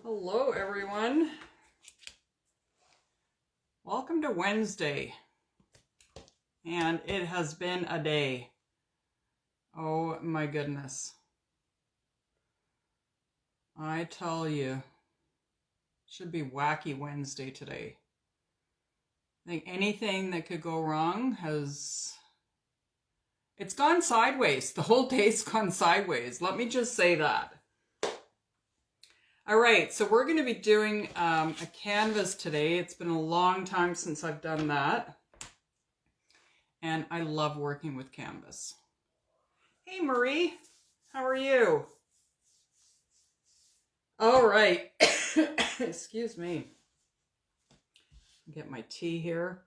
Hello everyone. Welcome to Wednesday. And it has been a day. Oh my goodness. I tell you, should be wacky Wednesday today. I think anything that could go wrong it's gone sideways. The whole day's gone sideways. Let me just say that. All right, so we're going to be doing a canvas today. It's been a long time since I've done that. And I love working with canvas. Hey, Marie, how are you? All right, excuse me. Get my tea here.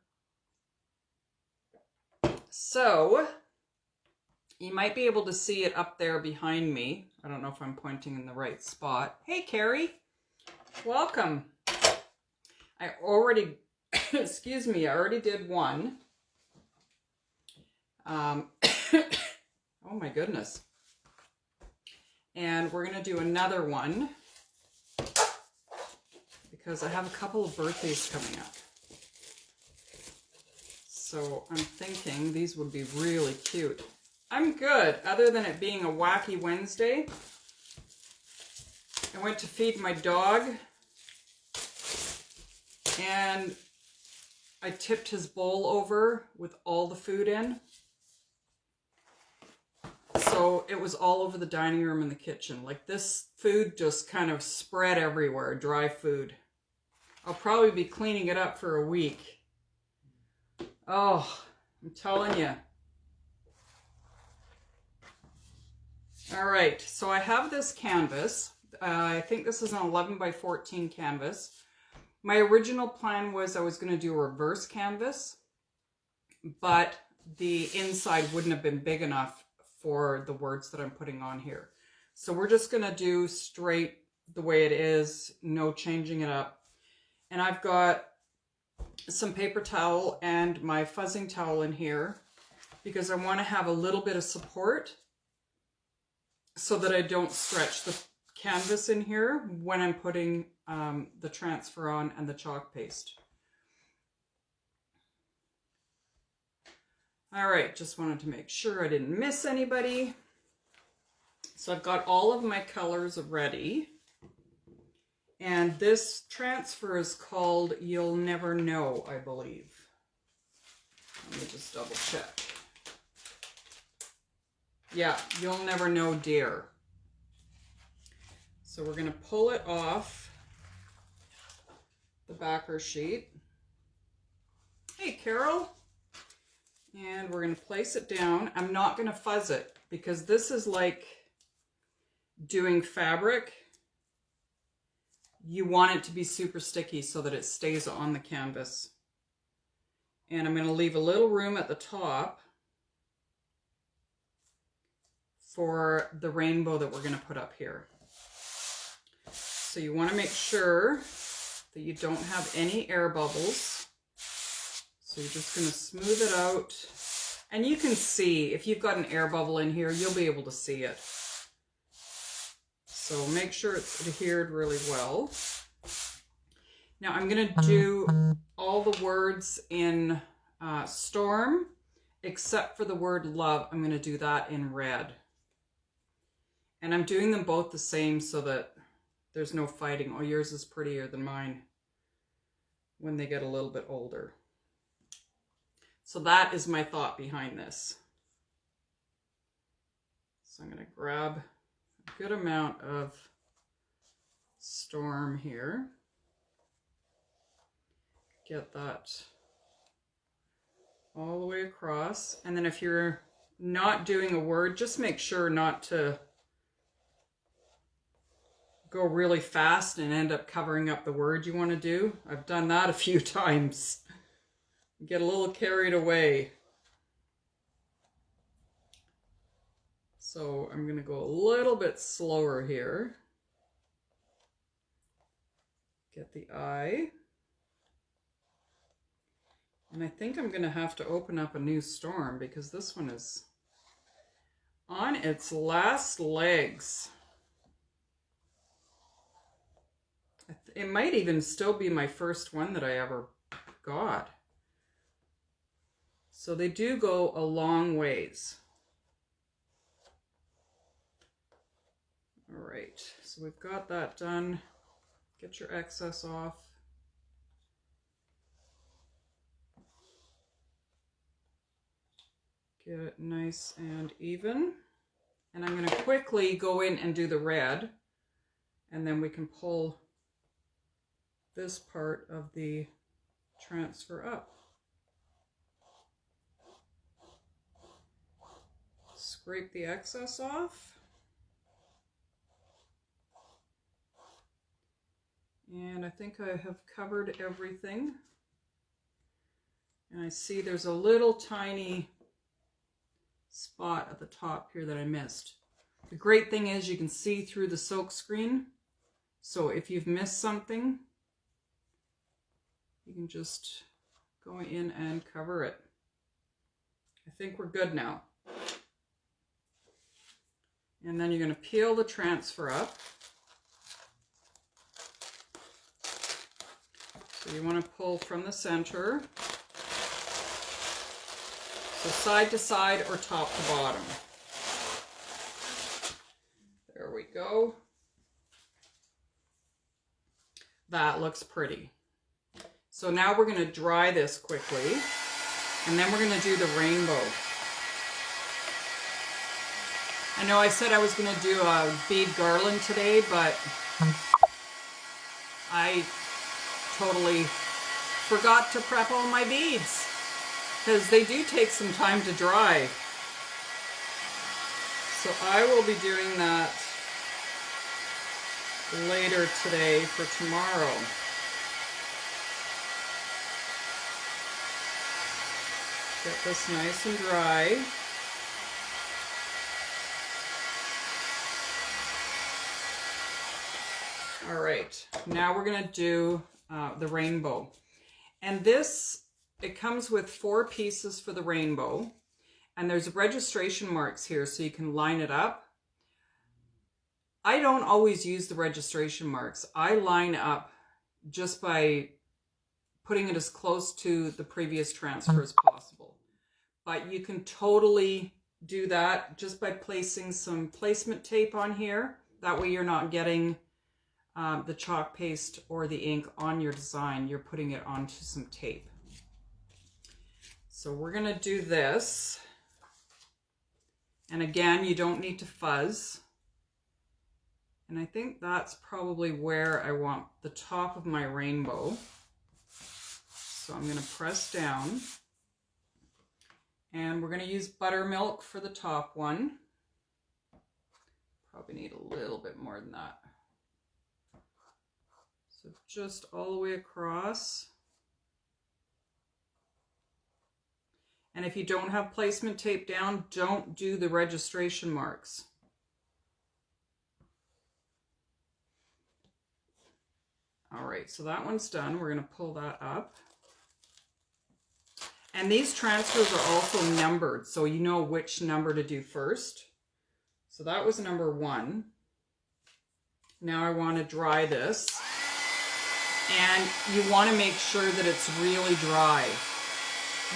So, you might be able to see it up there behind me. I don't know if I'm pointing in the right spot. Hey, Carrie. Welcome. I already, excuse me, I already did one. Oh my goodness. And we're going to do another one because I have a couple of birthdays coming up. So I'm thinking these would be really cute. I'm good, other than it being a wacky Wednesday. I went to feed my dog and I tipped his bowl over with all the food in. So it was all over the dining room and the kitchen. Like this food just kind of spread everywhere, dry food. I'll probably be cleaning it up for a week. Oh, I'm telling you. All right, so I have this canvas. I think this is an 11 by 14 canvas. My original plan was I was going to do a reverse canvas, but the inside wouldn't have been big enough for the words that I'm putting on here. So we're just going to do straight the way it is, no changing it up. And I've got some paper towel and my fuzzing towel in here because I want to have a little bit of support so that I don't stretch the canvas in here when I'm putting the transfer on and the chalk paste. All right, just wanted to make sure I didn't miss anybody. So I've got all of my colors ready. And this transfer is called You'll Never Know, I believe. Let me just double check. Yeah, You'll Never Know, Dear. So we're going to pull it off the backer sheet. Hey, Carol. And we're going to place it down. I'm not going to fuzz it because this is like doing fabric. You want it to be super sticky so that it stays on the canvas. And I'm going to leave a little room at the top for the rainbow that we're going to put up here. So you want to make sure that you don't have any air bubbles. So you're just going to smooth it out. And you can see, if you've got an air bubble in here, you'll be able to see it. So make sure it's adhered really well. Now I'm going to do all the words in storm, except for the word love. I'm going to do that in red. And I'm doing them both the same so that there's no fighting. Oh, yours is prettier than mine when they get a little bit older. So that is my thought behind this. So I'm going to grab a good amount of storm here. Get that all the way across. And then if you're not doing a word, just make sure not to go really fast and end up covering up the word you want to do. I've done that a few times. Get a little carried away. So I'm going to go a little bit slower here. Get the eye. And I think I'm going to have to open up a new storm because this one is on its last legs. It might even still be my first one that I ever got. So they do go a long ways. All right, so we've got that done. Get your excess off. Get it nice and even. And I'm going to quickly go in and do the red, and then we can pull this part of the transfer up. Scrape the excess off. And I think I have covered everything. And I see there's a little tiny spot at the top here that I missed. The great thing is you can see through the silk screen. So if you've missed something, you can just go in and cover it. I think we're good now. And then you're going to peel the transfer up. So you want to pull from the center. So side to side or top to bottom. There we go. That looks pretty. So now we're going to dry this quickly, and then we're going to do the rainbow. I know I said I was going to do a bead garland today, but I totally forgot to prep all my beads because they do take some time to dry. So I will be doing that later today for tomorrow. Get this nice and dry. All right, now we're gonna do the rainbow. And this, it comes with 4 pieces for the rainbow. And there's registration marks here so you can line it up. I don't always use the registration marks. I line up just by putting it as close to the previous transfer as possible. But you can totally do that just by placing some placement tape on here. That way you're not getting the chalk paste or the ink on your design. You're putting it onto some tape. So we're gonna do this. And again, you don't need to fuzz. And I think that's probably where I want the top of my rainbow. So I'm gonna press down. And we're gonna use buttermilk for the top one. Probably need a little bit more than that. So just all the way across. And if you don't have placement tape down, don't do the registration marks. All right, so that one's done. We're gonna pull that up. And these transfers are also numbered, so you know which number to do first. So that was number 1. Now I want to dry this. And you want to make sure that it's really dry.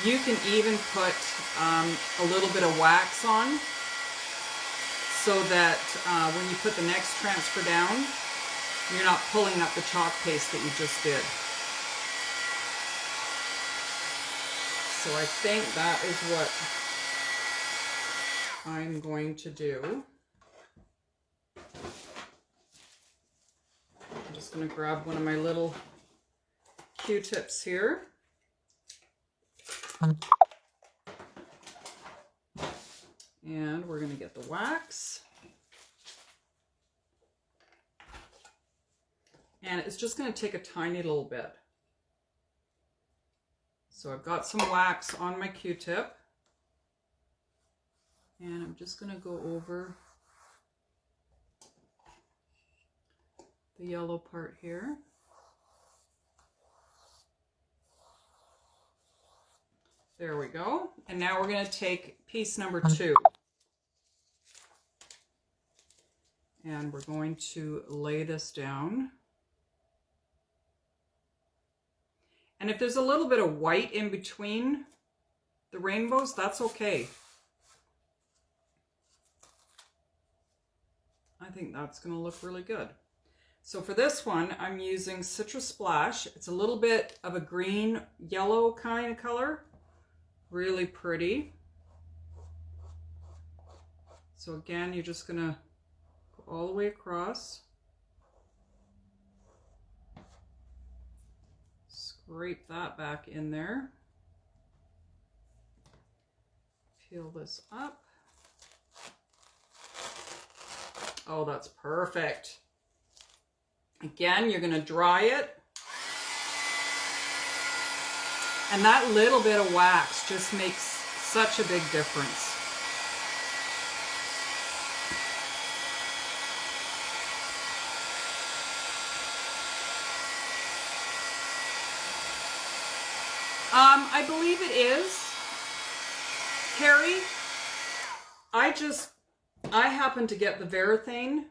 You can even put a little bit of wax on so that when you put the next transfer down, you're not pulling up the chalk paste that you just did. So I think that is what I'm going to do. I'm just going to grab one of my little Q-tips here. And we're going to get the wax. And it's just going to take a tiny little bit. So I've got some wax on my Q-tip. And I'm just going to go over the yellow part here. There we go. And now we're going to take piece number 2. And we're going to lay this down. And if there's a little bit of white in between the rainbows, that's okay. I think that's going to look really good. So for this one, I'm using Citrus Splash. It's a little bit of a green, yellow kind of color. Really pretty. So again, you're just going to go all the way across. Scrape that back in there. Peel this up. Oh, that's perfect. Again, you're going to dry it. And that little bit of wax just makes such a big difference. I believe it is. Carrie, I happened to get the Varathane.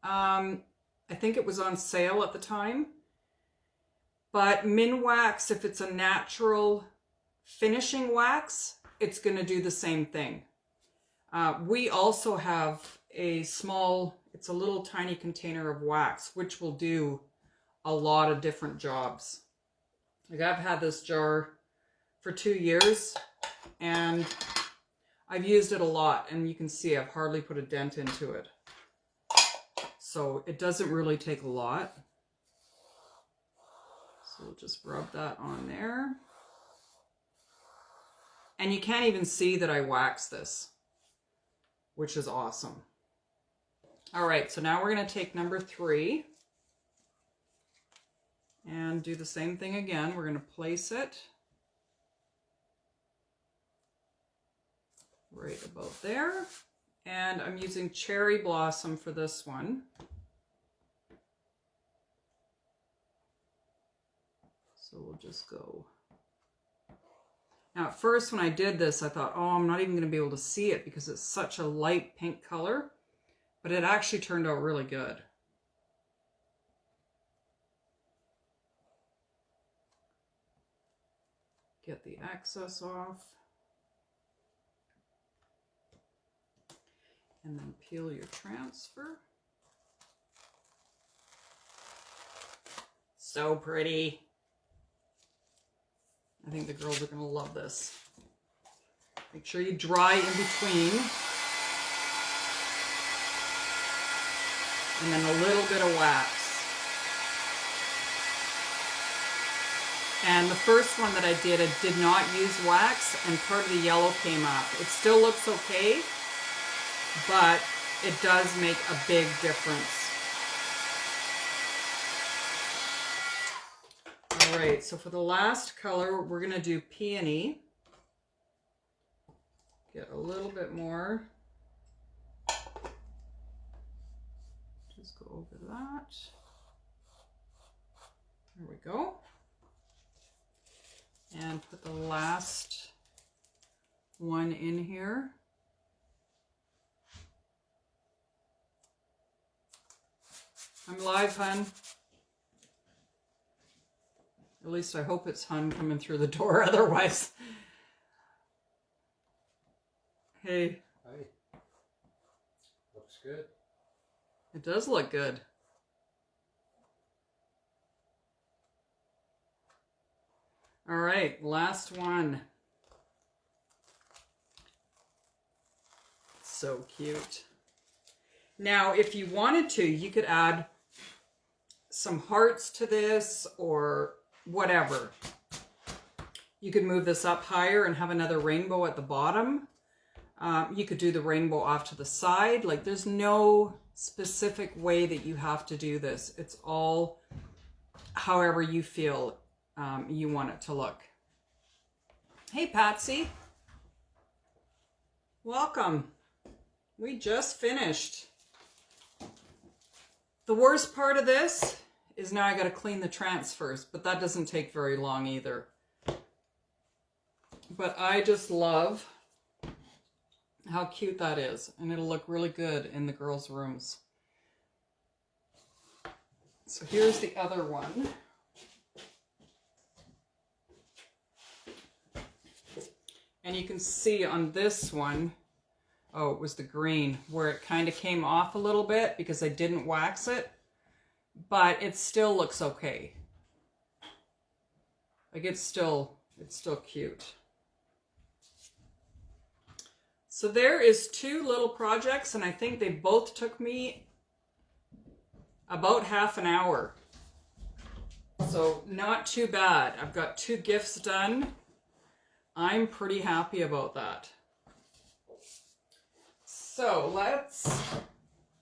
I think it was on sale at the time. But Minwax, if it's a natural finishing wax, it's going to do the same thing. We also have a small, it's a little tiny container of wax, which will do a lot of different jobs. Like I've had this jar for 2 years and I've used it a lot, and you can see I've hardly put a dent into it. So it doesn't really take a lot. So we'll just rub that on there. And you can't even see that I waxed this, which is awesome. All right, so now we're going to take number 3 and do the same thing again. We're going to place it right about there. And I'm using Cherry Blossom for this one. So we'll just go. Now at first when I did this, I thought, oh, I'm not even going to be able to see it because it's such a light pink color. But it actually turned out really good. Get the excess off. And then peel your transfer. So pretty. I think the girls are going to love this. Make sure you dry in between. And then a little bit of wax. And the first one that I did not use wax, and part of the yellow came up. It still looks okay, but it does make a big difference. All right, so for the last color, we're going to do Peony. Get a little bit more. Just go over that. There we go. And put the last one in here. I'm live, hun. At least I hope it's hun coming through the door, otherwise. Hey. Hi. Looks good. It does look good. All right, last one. So cute. Now, if you wanted to, you could add some hearts to this or whatever. You could move this up higher and have another rainbow at the bottom. You could do the rainbow off to the side. Like, there's no specific way that you have to do this. It's all however you feel you want it to look. Hey, Patsy. Welcome. We just finished. The worst part of this is now I got to clean the transfers, but that doesn't take very long either. But I just love how cute that is, and it'll look really good in the girls' rooms. So here's the other one. And you can see on this one, oh, it was the green, where it kind of came off a little bit because I didn't wax it. But it still looks okay. Like it's still cute. So there is 2 little projects, and I think they both took me about half an hour. So not too bad. I've got 2 gifts done. I'm pretty happy about that. So let's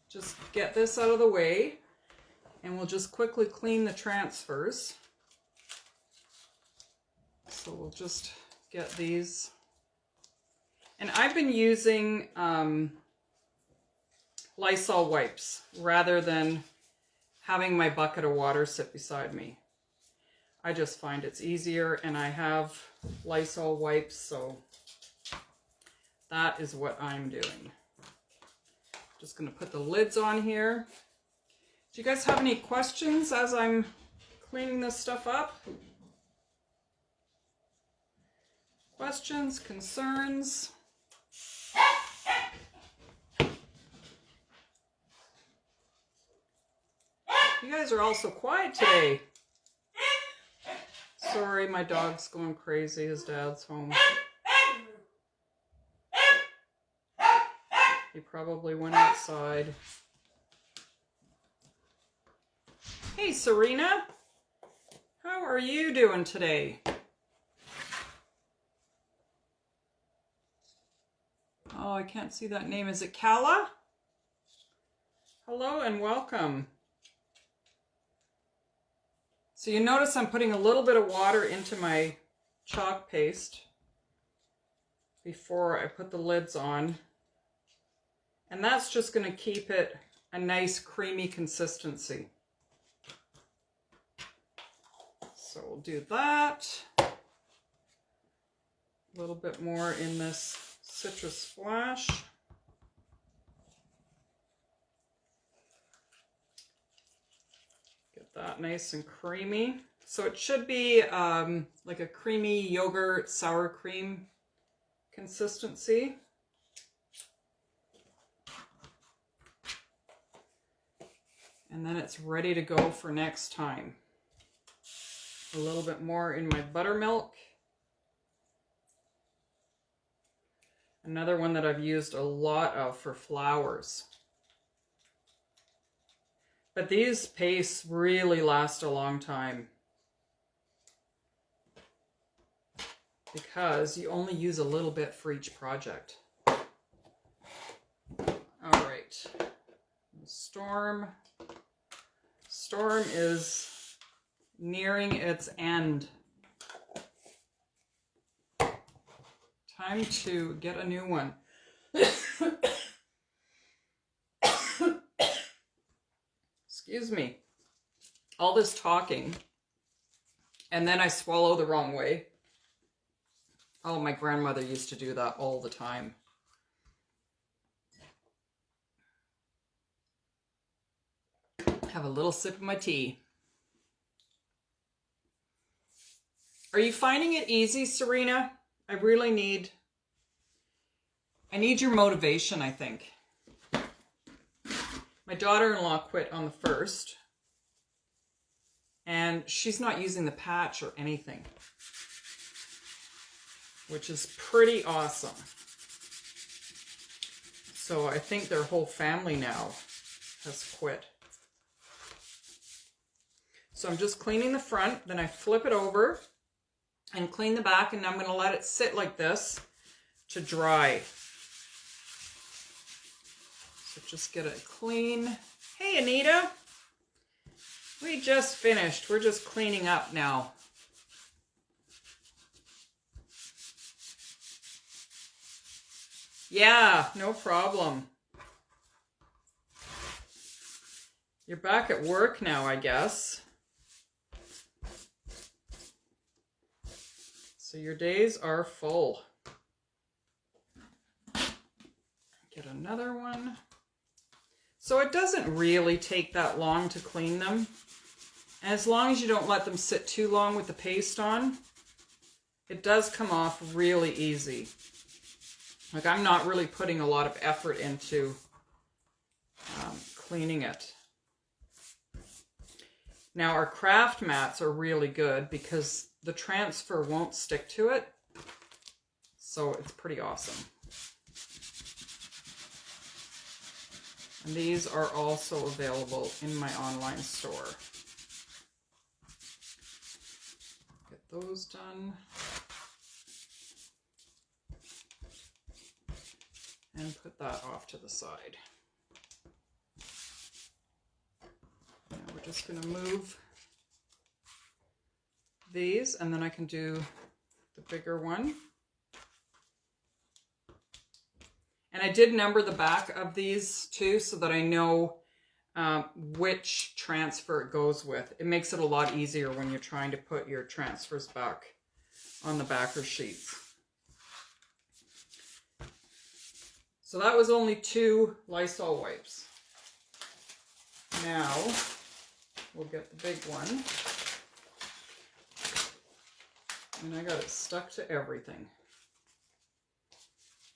just get this out of the way, and we'll just quickly clean the transfers. So we'll just get these. And I've been using Lysol wipes rather than having my bucket of water sit beside me. I just find it's easier, and I have Lysol wipes, so that is what I'm doing. Just going to put the lids on here. Do you guys have any questions as I'm cleaning this stuff up? Questions, concerns? You guys are all so quiet today. Sorry, my dog's going crazy. His dad's home. He probably went outside. Hey, Serena. How are you doing today? Oh, I can't see that name. Is it Kala? Hello and welcome. So you notice I'm putting a little bit of water into my chalk paste before I put the lids on. And that's just going to keep it a nice creamy consistency. So we'll do that. A little bit more in this citrus splash. Get that nice and creamy. So it should be like a creamy yogurt sour cream consistency. And then it's ready to go for next time. A little bit more in my buttermilk. Another one that I've used a lot of for flowers. But these pastes really last a long time, because you only use a little bit for each project. All right. Storm is nearing its end. Time to get a new one. Excuse me. All this talking, and then I swallow the wrong way. Oh, my grandmother used to do that all the time. Have a little sip of my tea. Are you finding it easy, Serena? I really need your motivation, I think. My daughter-in-law quit on the 1st, and she's not using the patch or anything, which is pretty awesome. So I think their whole family now has quit. So I'm just cleaning the front, then I flip it over and clean the back, and I'm going to let it sit like this to dry. So just get it clean. Hey, Anita. We just finished. We're just cleaning up now. Yeah, no problem. You're back at work now, I guess. So your days are full. Get another one. So it doesn't really take that long to clean them. And as long as you don't let them sit too long with the paste on, it does come off really easy. Like, I'm not really putting a lot of effort into cleaning it. Now, our craft mats are really good because the transfer won't stick to it. So it's pretty awesome. And these are also available in my online store. Get those done. And put that off to the side. Now we're just going to move these, and then I can do the bigger one. And I did number the back of these too, so that I know which transfer it goes with. It makes it a lot easier when you're trying to put your transfers back on the backer sheets. So that was only 2 Lysol wipes. Now we'll get the big one. And I got it stuck to everything.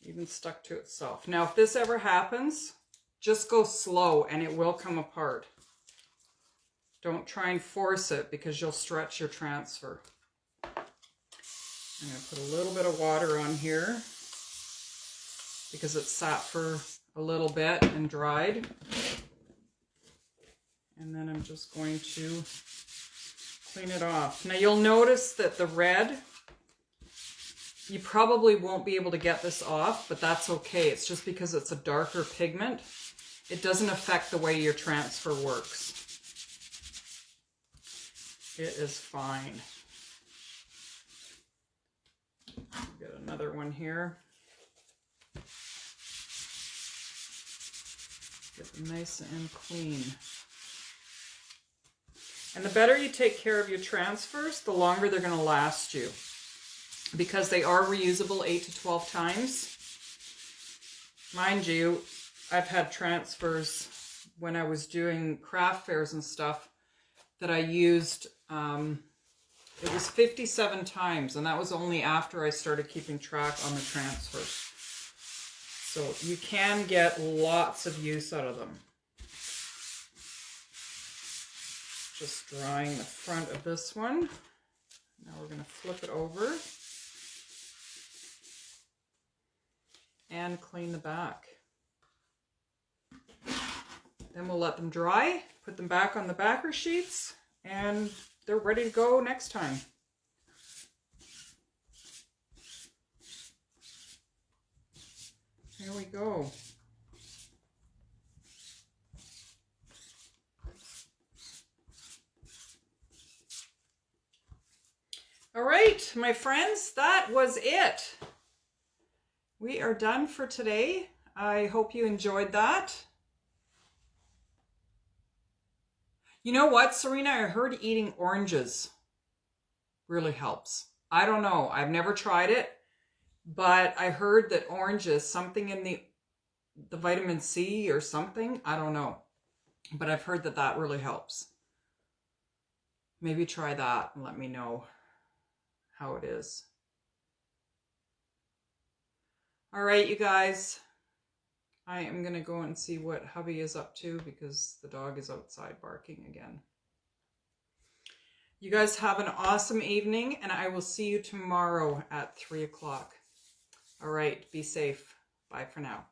Even stuck to itself. Now, if this ever happens, just go slow and it will come apart. Don't try and force it because you'll stretch your transfer. I'm going to put a little bit of water on here because it sat for a little bit and dried. And then I'm just going to clean it off. Now, you'll notice that the red, you probably won't be able to get this off, but that's okay. It's just because it's a darker pigment. It doesn't affect the way your transfer works. It is fine. Get another one here. Get them nice and clean. And the better you take care of your transfers, the longer they're going to last you. Because they are reusable 8 to 12 times. Mind you, I've had transfers when I was doing craft fairs and stuff that I used, it was 57 times, and that was only after I started keeping track on the transfers. So you can get lots of use out of them. Just drying the front of this one. Now we're going to flip it over and clean the back. Then we'll let them dry, put them back on the backer sheets, and they're ready to go next time. Here we go. All right, my friends, that was it. We are done for today. I hope you enjoyed that. You know what, Serena? I heard eating oranges really helps. I don't know. I've never tried it, but I heard that oranges, something in the vitamin C or something, I don't know. But I've heard that that really helps. Maybe try that and let me know how it is. All right, you guys. I am going to go and see what hubby is up to because the dog is outside barking again. You guys have an awesome evening, and I will see you tomorrow at 3 o'clock. All right, be safe. Bye for now.